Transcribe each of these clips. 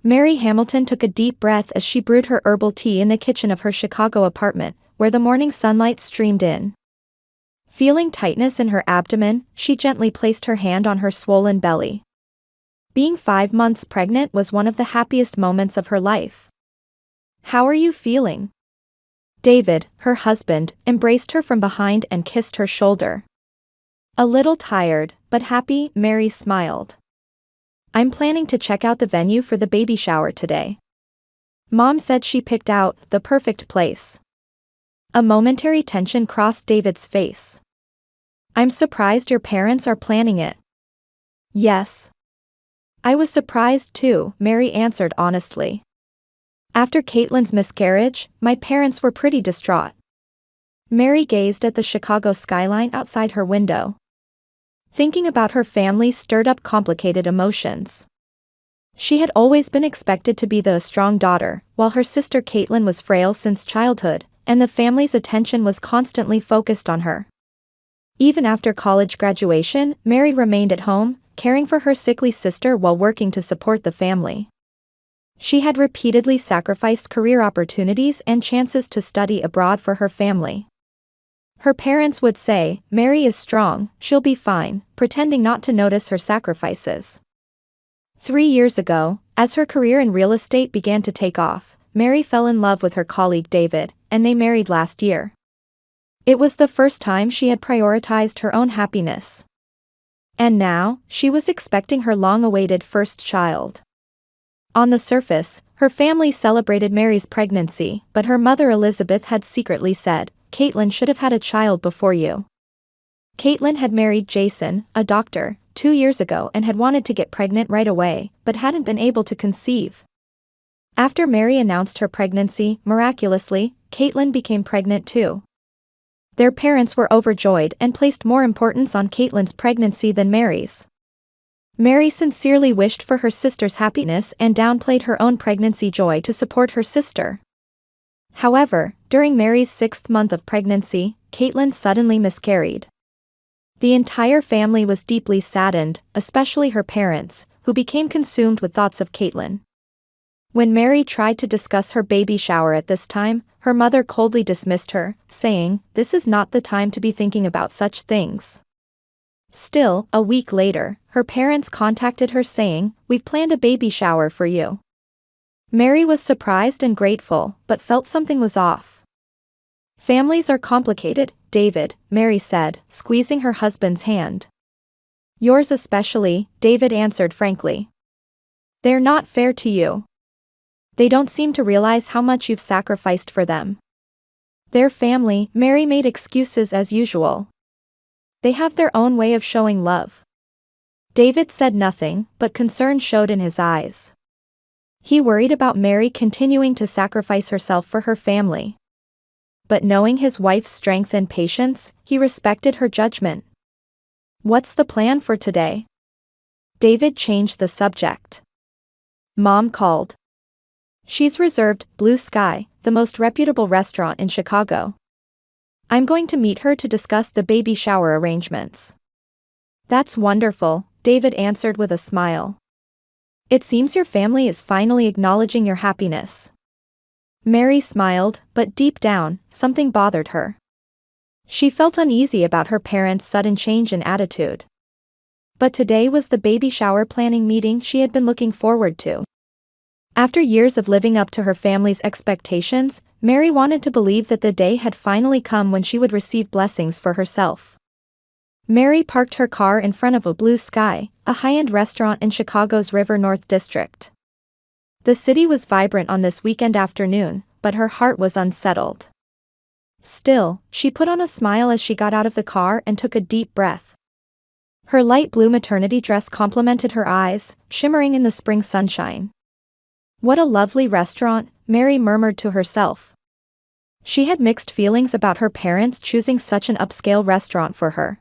Mary Hamilton took a deep breath as she brewed her herbal tea in the kitchen of her Chicago apartment, where the morning sunlight streamed in. Feeling tightness in her abdomen, she gently placed her hand on her swollen belly. Being 5 months pregnant was one of the happiest moments of her life. "How are you feeling?" David, her husband, embraced her from behind and kissed her shoulder. "A little tired, but happy," Mary smiled. "I'm planning to check out the venue for the baby shower today. Mom said she picked out the perfect place." A momentary tension crossed David's face. "I'm surprised your parents are planning it." "Yes. I was surprised too," Mary answered honestly. "After Caitlin's miscarriage, my parents were pretty distraught." Mary gazed at the Chicago skyline outside her window. Thinking about her family stirred up complicated emotions. She had always been expected to be the strong daughter, while her sister Caitlin was frail since childhood, and the family's attention was constantly focused on her. Even after college graduation, Mary remained at home, caring for her sickly sister while working to support the family. She had repeatedly sacrificed career opportunities and chances to study abroad for her family. Her parents would say, "Mary is strong, she'll be fine," pretending not to notice her sacrifices. 3 years ago, as her career in real estate began to take off, Mary fell in love with her colleague David, and they married last year. It was the first time she had prioritized her own happiness. And now, she was expecting her long-awaited first child. On the surface, her family celebrated Mary's pregnancy, but her mother Elizabeth had secretly said, "Caitlin should have had a child before you." Caitlin had married Jason, a doctor, 2 years ago and had wanted to get pregnant right away, but hadn't been able to conceive. After Mary announced her pregnancy, miraculously, Caitlin became pregnant too. Their parents were overjoyed and placed more importance on Caitlin's pregnancy than Mary's. Mary sincerely wished for her sister's happiness and downplayed her own pregnancy joy to support her sister. However, during Mary's 6th month of pregnancy, Caitlin suddenly miscarried. The entire family was deeply saddened, especially her parents, who became consumed with thoughts of Caitlin. When Mary tried to discuss her baby shower at this time, her mother coldly dismissed her, saying, "This is not the time to be thinking about such things." Still, a week later, her parents contacted her saying, "We've planned a baby shower for you." Mary was surprised and grateful, but felt something was off. "Families are complicated, David," Mary said, squeezing her husband's hand. "Yours especially," David answered frankly. "They're not fair to you. They don't seem to realize how much you've sacrificed for them." "Their family," Mary made excuses as usual. "They have their own way of showing love." David said nothing, but concern showed in his eyes. He worried about Mary continuing to sacrifice herself for her family. But knowing his wife's strength and patience, he respected her judgment. "What's the plan for today?" David changed the subject. "Mom called. She's reserved Blue Sky, the most reputable restaurant in Chicago. I'm going to meet her to discuss the baby shower arrangements." "That's wonderful," David answered with a smile. "It seems your family is finally acknowledging your happiness." Mary smiled, but deep down, something bothered her. She felt uneasy about her parents' sudden change in attitude. But today was the baby shower planning meeting she had been looking forward to. After years of living up to her family's expectations, Mary wanted to believe that the day had finally come when she would receive blessings for herself. Mary parked her car in front of a Blue Sky, a high-end restaurant in Chicago's River North district. The city was vibrant on this weekend afternoon, but her heart was unsettled. Still, she put on a smile as she got out of the car and took a deep breath. Her light blue maternity dress complemented her eyes, shimmering in the spring sunshine. "What a lovely restaurant," Mary murmured to herself. She had mixed feelings about her parents choosing such an upscale restaurant for her.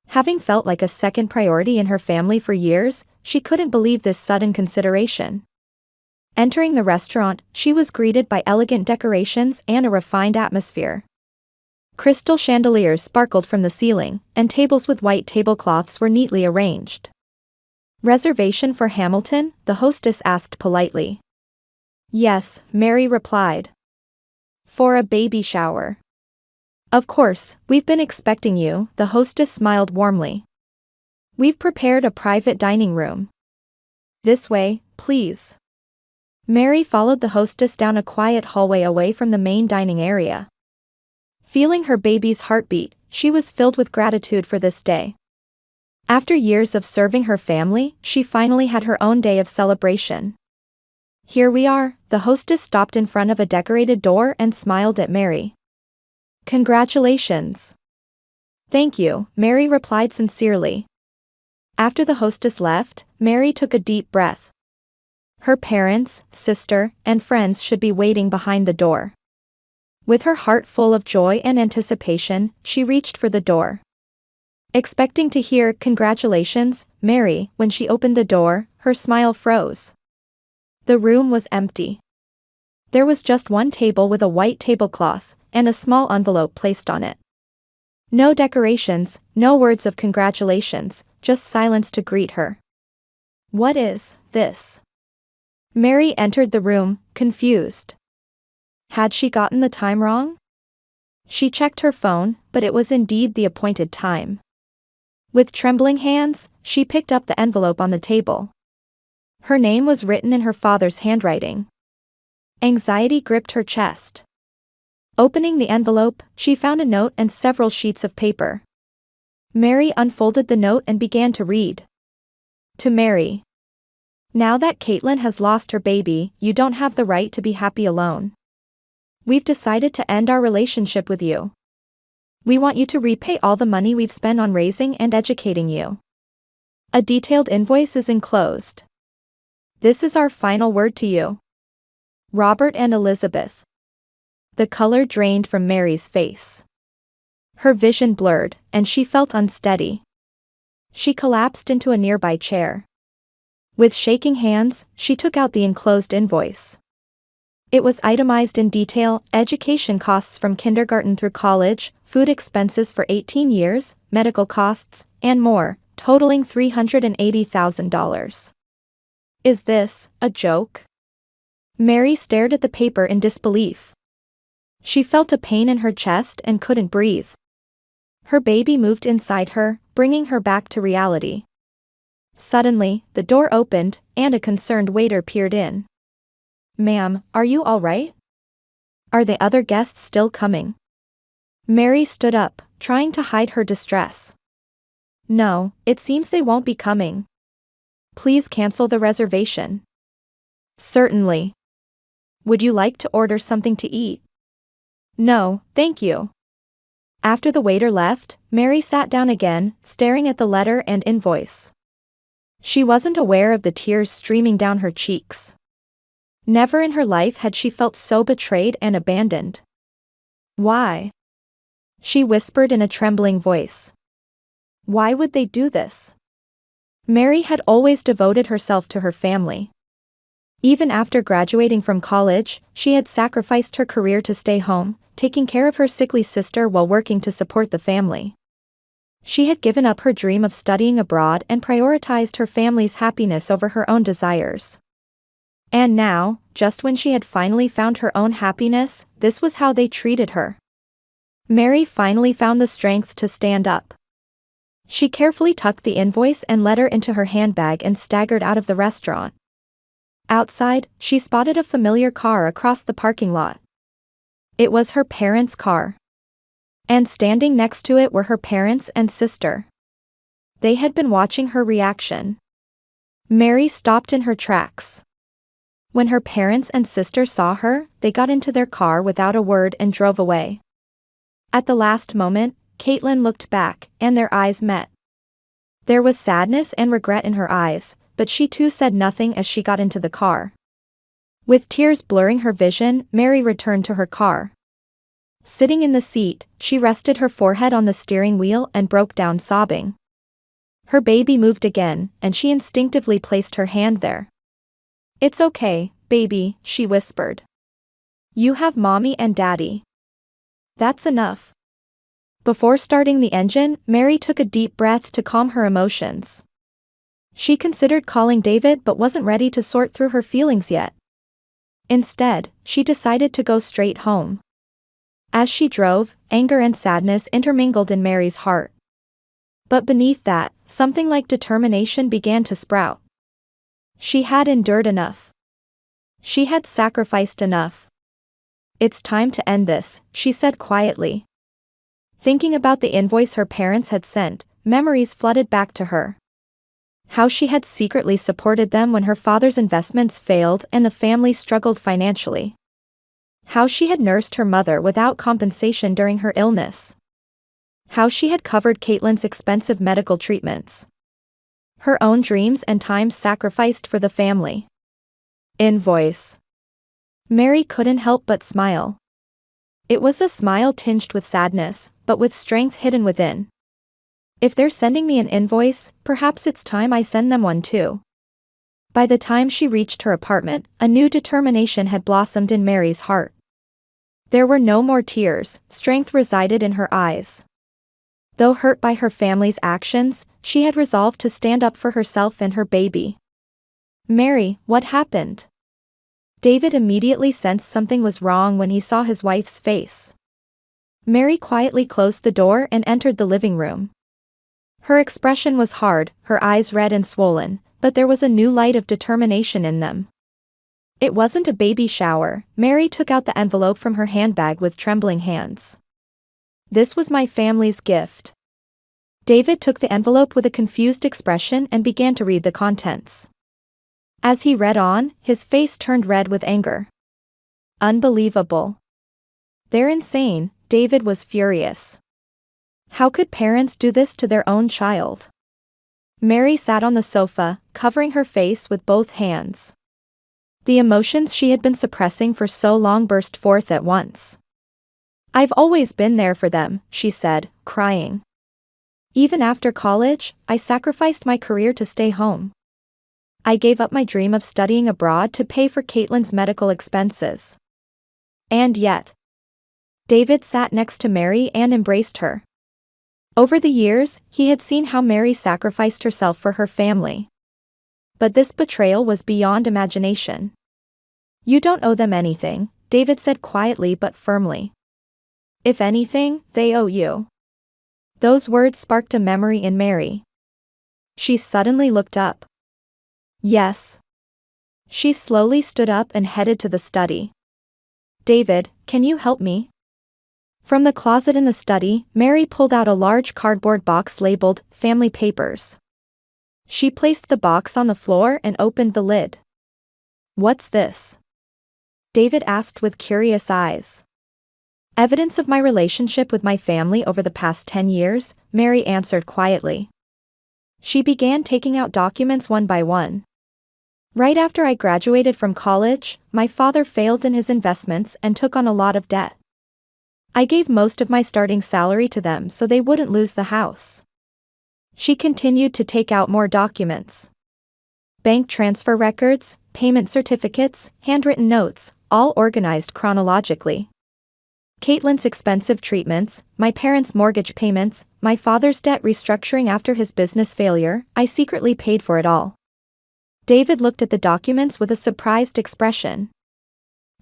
Having felt like a second priority in her family for years, she couldn't believe this sudden consideration. Entering the restaurant, she was greeted by elegant decorations and a refined atmosphere. Crystal chandeliers sparkled from the ceiling, and tables with white tablecloths were neatly arranged. Reservation for Hamilton? The hostess asked politely. Yes, Mary replied. For a baby shower. Of course, we've been expecting you, the hostess smiled warmly. We've prepared a private dining room. This way, please. Mary followed the hostess down a quiet hallway away from the main dining area. Feeling her baby's heartbeat, she was filled with gratitude for this day. After years of serving her family, she finally had her own day of celebration. Here we are, the hostess stopped in front of a decorated door and smiled at Mary. Congratulations. Thank you, Mary replied sincerely. After the hostess left, Mary took a deep breath. Her parents, sister, and friends should be waiting behind the door. With her heart full of joy and anticipation, she reached for the door. Expecting to hear "Congratulations, Mary," when she opened the door, her smile froze. The room was empty. There was just one table with a white tablecloth, and a small envelope placed on it. No decorations, no words of congratulations, just silence to greet her. What is this? Mary entered the room, confused. Had she gotten the time wrong? She checked her phone, but it was indeed the appointed time. With trembling hands, she picked up the envelope on the table. Her name was written in her father's handwriting. Anxiety gripped her chest. Opening the envelope, she found a note and several sheets of paper. Mary unfolded the note and began to read. To Mary. Now that Caitlin has lost her baby, you don't have the right to be happy alone. We've decided to end our relationship with you. We want you to repay all the money we've spent on raising and educating you. A detailed invoice is enclosed. This is our final word to you. Robert and Elizabeth. The color drained from Mary's face. Her vision blurred, and she felt unsteady. She collapsed into a nearby chair. With shaking hands, she took out the enclosed invoice. It was itemized in detail: education costs from kindergarten through college, food expenses for 18 years, medical costs, and more, totaling $380,000. Is this a joke? Mary stared at the paper in disbelief. She felt a pain in her chest and couldn't breathe. Her baby moved inside her, bringing her back to reality. Suddenly, the door opened, and a concerned waiter peered in. Ma'am, are you all right? Are the other guests still coming? Mary stood up, trying to hide her distress. No, it seems they won't be coming. Please cancel the reservation. Certainly. Would you like to order something to eat? No, thank you. After the waiter left, Mary sat down again, staring at the letter and invoice. She wasn't aware of the tears streaming down her cheeks. Never in her life had she felt so betrayed and abandoned. Why? She whispered in a trembling voice. Why would they do this? Mary had always devoted herself to her family. Even after graduating from college, she had sacrificed her career to stay home, taking care of her sickly sister while working to support the family. She had given up her dream of studying abroad and prioritized her family's happiness over her own desires. And now, just when she had finally found her own happiness, this was how they treated her. Mary finally found the strength to stand up. She carefully tucked the invoice and letter into her handbag and staggered out of the restaurant. Outside, she spotted a familiar car across the parking lot. It was her parents' car. And standing next to it were her parents and sister. They had been watching her reaction. Mary stopped in her tracks. When her parents and sister saw her, they got into their car without a word and drove away. At the last moment, Caitlin looked back, and their eyes met. There was sadness and regret in her eyes, but she too said nothing as she got into the car. With tears blurring her vision, Mary returned to her car. Sitting in the seat, she rested her forehead on the steering wheel and broke down sobbing. Her baby moved again, and she instinctively placed her hand there. It's okay, baby, she whispered. You have mommy and daddy. That's enough. Before starting the engine, Mary took a deep breath to calm her emotions. She considered calling David but wasn't ready to sort through her feelings yet. Instead, she decided to go straight home. As she drove, anger and sadness intermingled in Mary's heart. But beneath that, something like determination began to sprout. She had endured enough. She had sacrificed enough. "It's time to end this," she said quietly. Thinking about the invoice her parents had sent, memories flooded back to her. How she had secretly supported them when her father's investments failed and the family struggled financially. How she had nursed her mother without compensation during her illness. How she had covered Caitlin's expensive medical treatments. Her own dreams and time sacrificed for the family. Invoice. Mary couldn't help but smile. It was a smile tinged with sadness, but with strength hidden within. "If they're sending me an invoice, perhaps it's time I send them one too." By the time she reached her apartment, a new determination had blossomed in Mary's heart. There were no more tears, strength resided in her eyes. Though hurt by her family's actions, she had resolved to stand up for herself and her baby. "Mary, what happened?" David immediately sensed something was wrong when he saw his wife's face. Mary quietly closed the door and entered the living room. Her expression was hard, her eyes red and swollen, but there was a new light of determination in them. It wasn't a baby shower. Mary took out the envelope from her handbag with trembling hands. "This was my family's gift." David took the envelope with a confused expression and began to read the contents. As he read on, his face turned red with anger. "Unbelievable. They're insane," David was furious. How could parents do this to their own child? Mary sat on the sofa, covering her face with both hands. The emotions she had been suppressing for so long burst forth at once. "I've always been there for them," she said, crying. "Even after college, I sacrificed my career to stay home. I gave up my dream of studying abroad to pay for Caitlin's medical expenses. And yet." David sat next to Mary and embraced her. Over the years, he had seen how Mary sacrificed herself for her family. But this betrayal was beyond imagination. "You don't owe them anything," David said quietly but firmly. "If anything, they owe you." Those words sparked a memory in Mary. She suddenly looked up. "Yes." She slowly stood up and headed to the study. "David, can you help me?" From the closet in the study, Mary pulled out a large cardboard box labeled, "Family Papers." She placed the box on the floor and opened the lid. "What's this?" David asked with curious eyes. "Evidence of my relationship with my family over the past 10 years, Mary answered quietly. She began taking out documents one by one. "Right after I graduated from college, my father failed in his investments and took on a lot of debt. I gave most of my starting salary to them so they wouldn't lose the house." She continued to take out more documents. Bank transfer records, payment certificates, handwritten notes, all organized chronologically. Caitlin's expensive treatments, my parents' mortgage payments, my father's debt restructuring after his business failure, I secretly paid for it all. David looked at the documents with a surprised expression.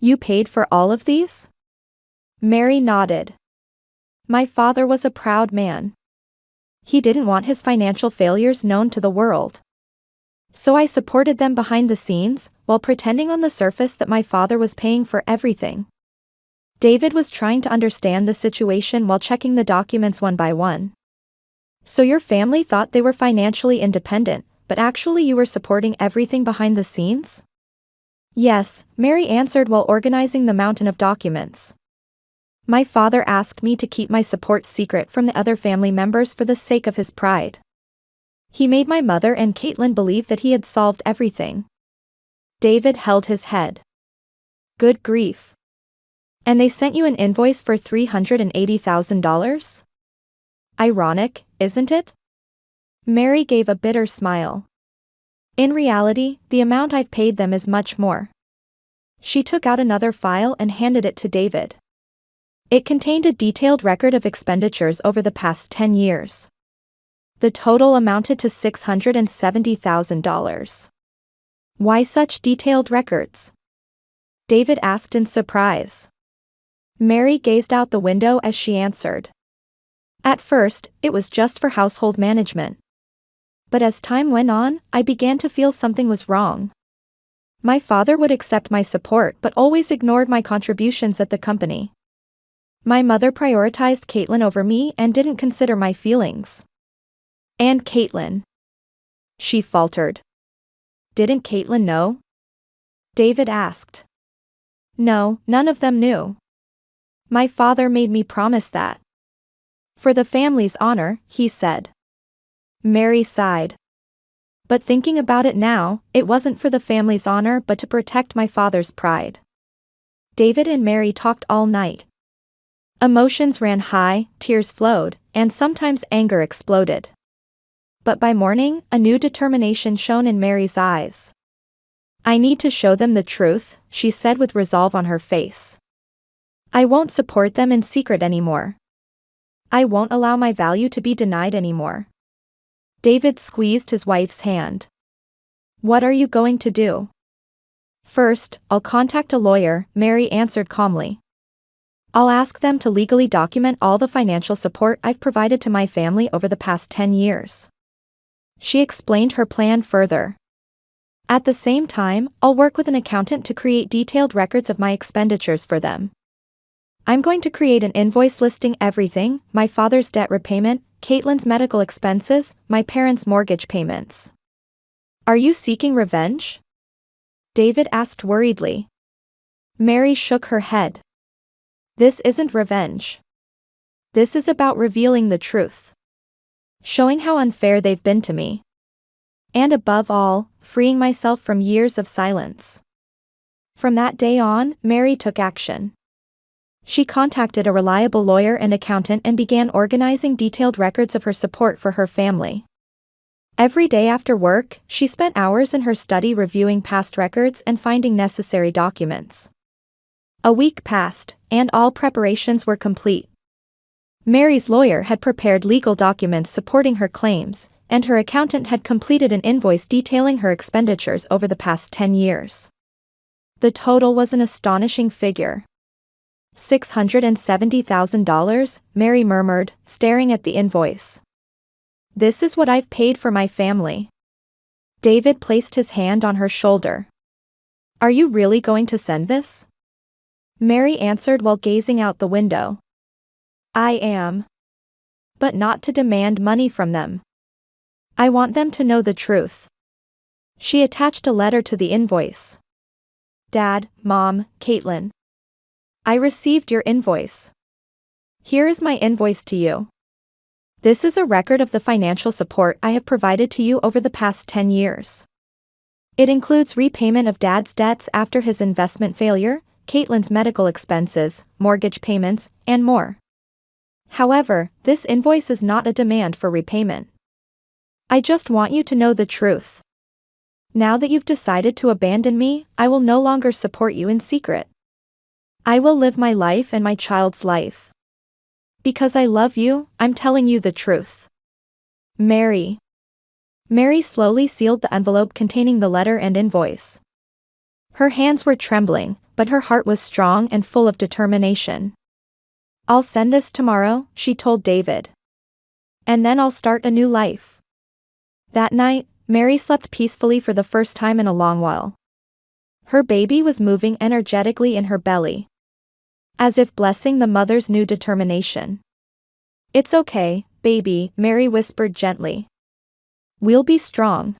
"You paid for all of these?" Mary nodded. "My father was a proud man. He didn't want his financial failures known to the world. So I supported them behind the scenes, while pretending on the surface that my father was paying for everything." David was trying to understand the situation while checking the documents one by one. "So your family thought they were financially independent, but actually you were supporting everything behind the scenes?" "Yes," Mary answered while organizing the mountain of documents. "My father asked me to keep my support secret from the other family members for the sake of his pride. He made my mother and Caitlin believe that he had solved everything." David held his head. "Good grief. And they sent you an invoice for $380,000? Ironic, isn't it?" Mary gave a bitter smile. "In reality, the amount I've paid them is much more." She took out another file and handed it to David. It contained a detailed record of expenditures over the past 10 years. The total amounted to $670,000. Why such detailed records? David asked in surprise. Mary gazed out the window as she answered. At first, it was just for household management. But as time went on, I began to feel something was wrong. My father would accept my support but always ignored my contributions at the company. My mother prioritized Caitlin over me and didn't consider my feelings. And Caitlin? She faltered. Didn't Caitlin know? David asked. No, none of them knew. My father made me promise that. For the family's honor, he said. Mary sighed. But thinking about it now, it wasn't for the family's honor but to protect my father's pride. David and Mary talked all night. Emotions ran high, tears flowed, and sometimes anger exploded. But by morning, a new determination shone in Mary's eyes. I need to show them the truth, she said with resolve on her face. I won't support them in secret anymore. I won't allow my value to be denied anymore. David squeezed his wife's hand. What are you going to do? First, I'll contact a lawyer, Mary answered calmly. I'll ask them to legally document all the financial support I've provided to my family over the past 10 years. She explained her plan further. At the same time, I'll work with an accountant to create detailed records of my expenditures for them. I'm going to create an invoice listing everything: my father's debt repayment, Caitlin's medical expenses, my parents' mortgage payments. Are you seeking revenge? David asked worriedly. Mary shook her head. This isn't revenge. This is about revealing the truth. Showing how unfair they've been to me. And above all, freeing myself from years of silence. From that day on, Mary took action. She contacted a reliable lawyer and accountant and began organizing detailed records of her support for her family. Every day after work, she spent hours in her study reviewing past records and finding necessary documents. A week passed, and all preparations were complete. Mary's lawyer had prepared legal documents supporting her claims, and her accountant had completed an invoice detailing her expenditures over the past 10 years. The total was an astonishing figure. $670,000, Mary murmured, staring at the invoice. This is what I've paid for my family. David placed his hand on her shoulder. Are you really going to send this? Mary answered while gazing out the window. I am. But not to demand money from them. I want them to know the truth. She attached a letter to the invoice. Dad, Mom, Caitlin. I received your invoice. Here is my invoice to you. This is a record of the financial support I have provided to you over the past 10 years. It includes repayment of Dad's debts after his investment failure, Caitlin's medical expenses, mortgage payments, and more. However, this invoice is not a demand for repayment. I just want you to know the truth. Now that you've decided to abandon me, I will no longer support you in secret. I will live my life and my child's life. Because I love you, I'm telling you the truth. Mary. Mary slowly sealed the envelope containing the letter and invoice. Her hands were trembling, but her heart was strong and full of determination. I'll send this tomorrow, she told David. And then I'll start a new life. That night, Mary slept peacefully for the first time in a long while. Her baby was moving energetically in her belly. As if blessing the mother's new determination. It's okay, baby, Mary whispered gently. We'll be strong.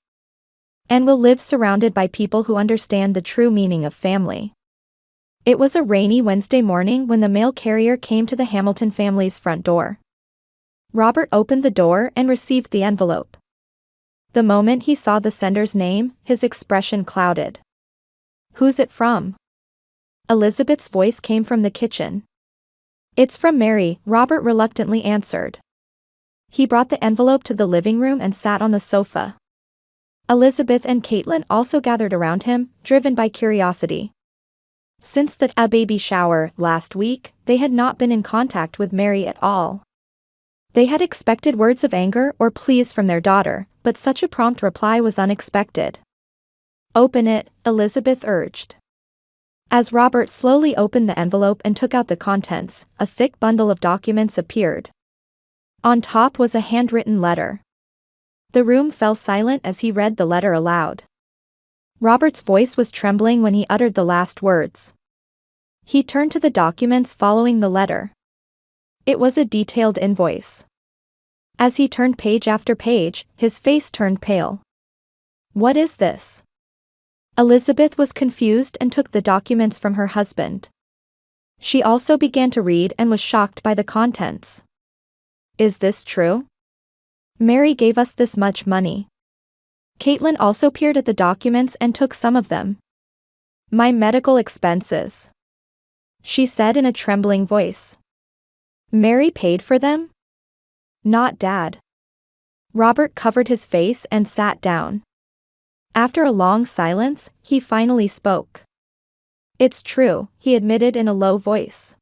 And we'll live surrounded by people who understand the true meaning of family. It was a rainy Wednesday morning when the mail carrier came to the Hamilton family's front door. Robert opened the door and received the envelope. The moment he saw the sender's name, his expression clouded. Who's it from? Elizabeth's voice came from the kitchen. It's from Mary, Robert reluctantly answered. He brought the envelope to the living room and sat on the sofa. Elizabeth and Caitlin also gathered around him, driven by curiosity. Since the baby shower last week, they had not been in contact with Mary at all. They had expected words of anger or pleas from their daughter, but such a prompt reply was unexpected. "Open it," Elizabeth urged. As Robert slowly opened the envelope and took out the contents, a thick bundle of documents appeared. On top was a handwritten letter. The room fell silent as he read the letter aloud. Robert's voice was trembling when he uttered the last words. He turned to the documents following the letter. It was a detailed invoice. As he turned page after page, his face turned pale. "What is this?" Elizabeth was confused and took the documents from her husband. She also began to read and was shocked by the contents. "Is this true? Mary gave us this much money." Caitlin also peered at the documents and took some of them. "My medical expenses," she said in a trembling voice. "Mary paid for them?" "Not Dad." Robert covered his face and sat down. After a long silence, he finally spoke. "It's true," he admitted in a low voice.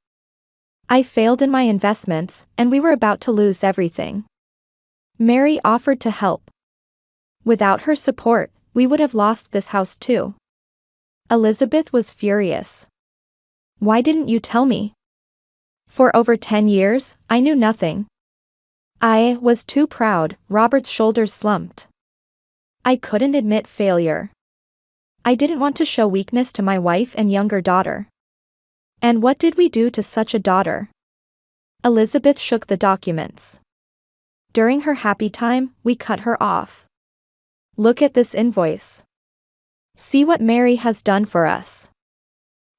"I failed in my investments, and we were about to lose everything. Mary offered to help. Without her support, we would have lost this house too." Elizabeth was furious. "Why didn't you tell me? For over 10 years, I knew nothing." "I was too proud," Robert's shoulders slumped. "I couldn't admit failure. I didn't want to show weakness to my wife and younger daughter." "And what did we do to such a daughter?" Elizabeth shook the documents. "During her happy time, we cut her off. Look at this invoice. See what Mary has done for us."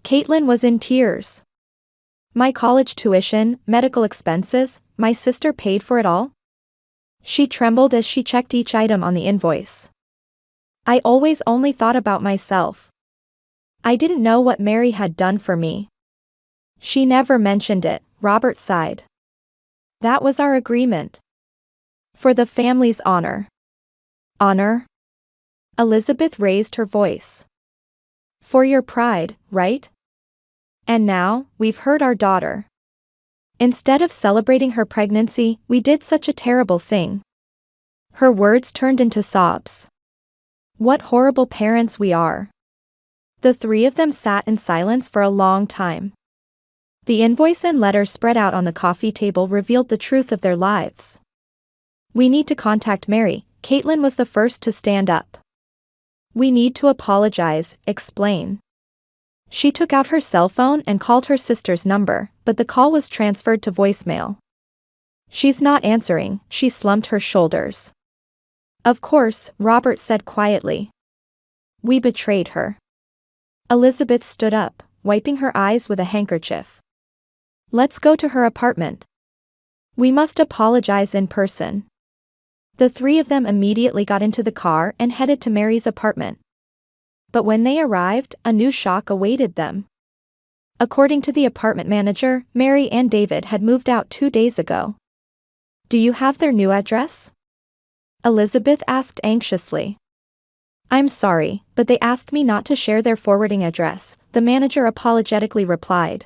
Caitlin was in tears. "My college tuition, medical expenses, my sister paid for it all?" She trembled as she checked each item on the invoice. "I always only thought about myself. I didn't know what Mary had done for me." "She never mentioned it," Robert sighed. "That was our agreement. For the family's honor." "Honor?" Elizabeth raised her voice. "For your pride, right? And now, we've hurt our daughter. Instead of celebrating her pregnancy, we did such a terrible thing." Her words turned into sobs. "What horrible parents we are." The three of them sat in silence for a long time. The invoice and letter spread out on the coffee table revealed the truth of their lives. "We need to contact Mary," Caitlin was the first to stand up. "We need to apologize," explain. She took out her cell phone and called her sister's number, but the call was transferred to voicemail. "She's not answering," she slumped her shoulders. "Of course," Robert said quietly. "We betrayed her." Elizabeth stood up, wiping her eyes with a handkerchief. "Let's go to her apartment. We must apologize in person." The three of them immediately got into the car and headed to Mary's apartment. But when they arrived, a new shock awaited them. According to the apartment manager, Mary and David had moved out 2 days ago. "Do you have their new address?" Elizabeth asked anxiously. "I'm sorry, but they asked me not to share their forwarding address," the manager apologetically replied.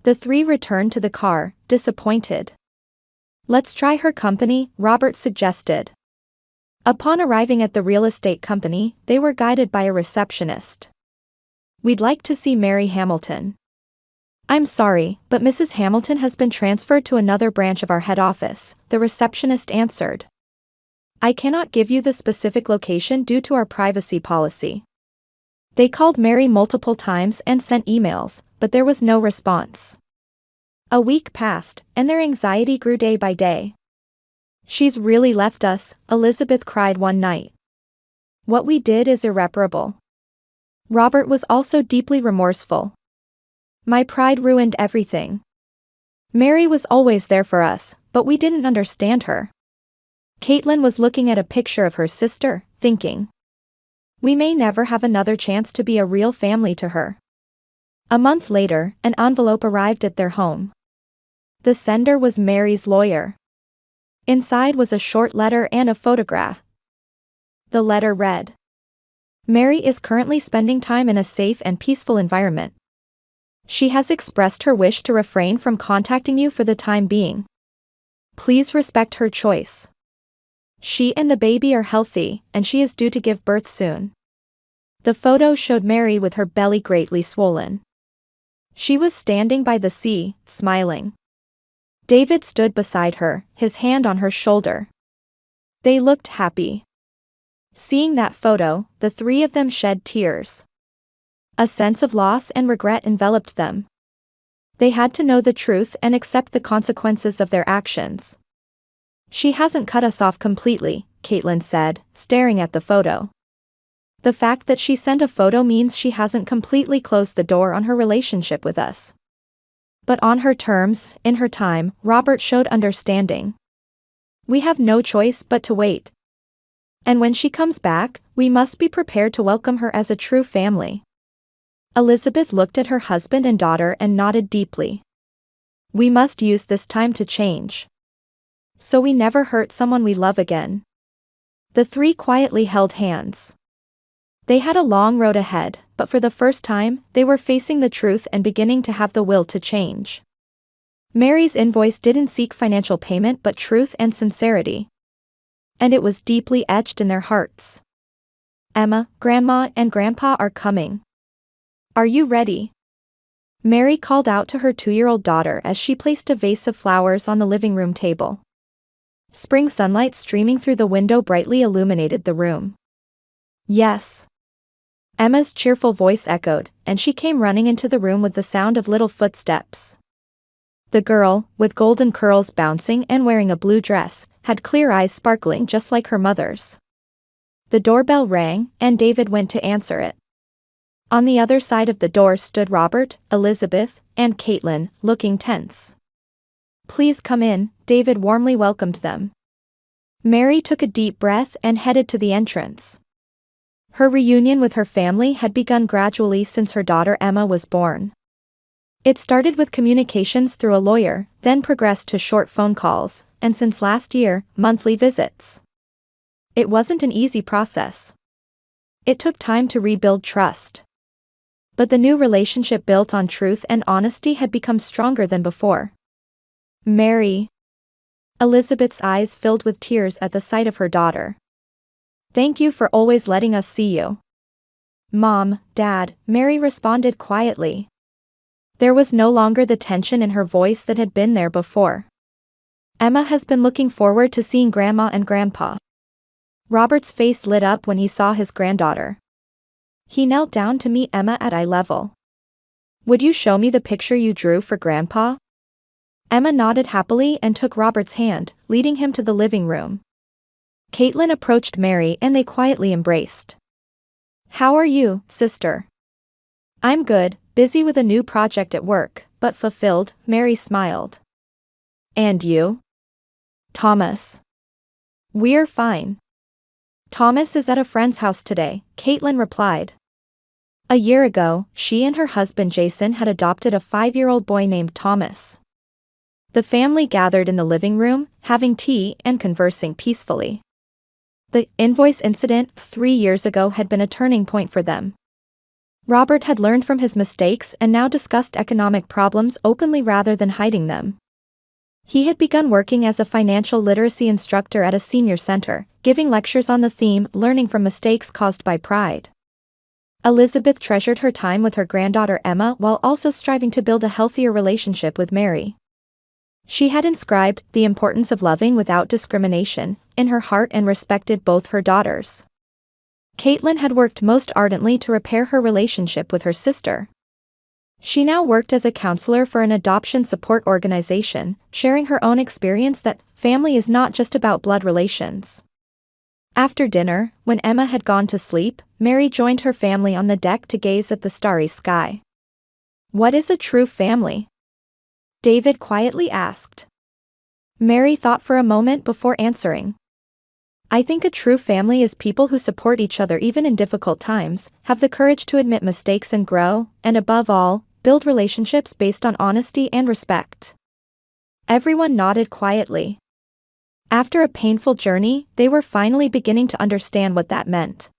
The three returned to the car, disappointed. "Let's try her company," Robert suggested. Upon arriving at the real estate company, they were guided by a receptionist. "We'd like to see Mary Hamilton." "I'm sorry, but Mrs. Hamilton has been transferred to another branch of our head office," the receptionist answered. "I cannot give you the specific location due to our privacy policy." They called Mary multiple times and sent emails, but there was no response. A week passed, and their anxiety grew day by day. "She's really left us," Elizabeth cried one night. "What we did is irreparable." Robert was also deeply remorseful. "My pride ruined everything. Mary was always there for us, but we didn't understand her." Caitlin was looking at a picture of her sister, thinking, "We may never have another chance to be a real family to her." A month later, an envelope arrived at their home. The sender was Mary's lawyer. Inside was a short letter and a photograph. The letter read, "Mary is currently spending time in a safe and peaceful environment. She has expressed her wish to refrain from contacting you for the time being. Please respect her choice. She and the baby are healthy, and she is due to give birth soon. The photo showed Mary with her belly greatly swollen. She was standing by the sea, smiling. David stood beside her, his hand on her shoulder. They looked happy. Seeing that photo, the three of them shed tears. A sense of loss and regret enveloped them. They had to know the truth and accept the consequences of their actions. She hasn't cut us off completely, Caitlin said, staring at the photo. The fact that she sent a photo means she hasn't completely closed the door on her relationship with us. But on her terms, in her time, Robert showed understanding. We have no choice but to wait. And when she comes back, we must be prepared to welcome her as a true family. Elizabeth looked at her husband and daughter and nodded deeply. We must use this time to change. So we never hurt someone we love again. The three quietly held hands. They had a long road ahead, but for the first time, they were facing the truth and beginning to have the will to change. Mary's invoice didn't seek financial payment but truth and sincerity. And it was deeply etched in their hearts. Emma, Grandma, and Grandpa are coming. Are you ready? Mary called out to her 2-year-old daughter as she placed a vase of flowers on the living room table. Spring sunlight streaming through the window brightly illuminated the room. Yes. Emma's cheerful voice echoed, and she came running into the room with the sound of little footsteps. The girl, with golden curls bouncing and wearing a blue dress, had clear eyes sparkling just like her mother's. The doorbell rang, and David went to answer it. On the other side of the door stood Robert, Elizabeth, and Caitlin, looking tense. Please come in, David warmly welcomed them. Mary took a deep breath and headed to the entrance. Her reunion with her family had begun gradually since her daughter Emma was born. It started with communications through a lawyer, then progressed to short phone calls, and since last year, monthly visits. It wasn't an easy process. It took time to rebuild trust. But the new relationship built on truth and honesty had become stronger than before. Mary. Elizabeth's eyes filled with tears at the sight of her daughter. Thank you for always letting us see you. Mom, Dad, Mary responded quietly. There was no longer the tension in her voice that had been there before. Emma has been looking forward to seeing Grandma and Grandpa. Robert's face lit up when he saw his granddaughter. He knelt down to meet Emma at eye level. Would you show me the picture you drew for Grandpa? Emma nodded happily and took Robert's hand, leading him to the living room. Caitlin approached Mary and they quietly embraced. How are you, sister? I'm good, busy with a new project at work, but fulfilled, Mary smiled. And you? Thomas. We're fine. Thomas is at a friend's house today, Caitlin replied. A year ago, she and her husband Jason had adopted a 5-year-old boy named Thomas. The family gathered in the living room, having tea and conversing peacefully. The invoice incident 3 years ago had been a turning point for them. Robert had learned from his mistakes and now discussed economic problems openly rather than hiding them. He had begun working as a financial literacy instructor at a senior center, giving lectures on the theme learning from mistakes caused by pride. Elizabeth treasured her time with her granddaughter Emma while also striving to build a healthier relationship with Mary. She had inscribed the importance of loving without discrimination in her heart and respected both her daughters. Caitlin had worked most ardently to repair her relationship with her sister. She now worked as a counselor for an adoption support organization, sharing her own experience that family is not just about blood relations. After dinner, when Emma had gone to sleep, Mary joined her family on the deck to gaze at the starry sky. What is a true family? David quietly asked. Mary thought for a moment before answering. I think a true family is people who support each other even in difficult times, have the courage to admit mistakes and grow, and above all, build relationships based on honesty and respect. Everyone nodded quietly. After a painful journey, they were finally beginning to understand what that meant.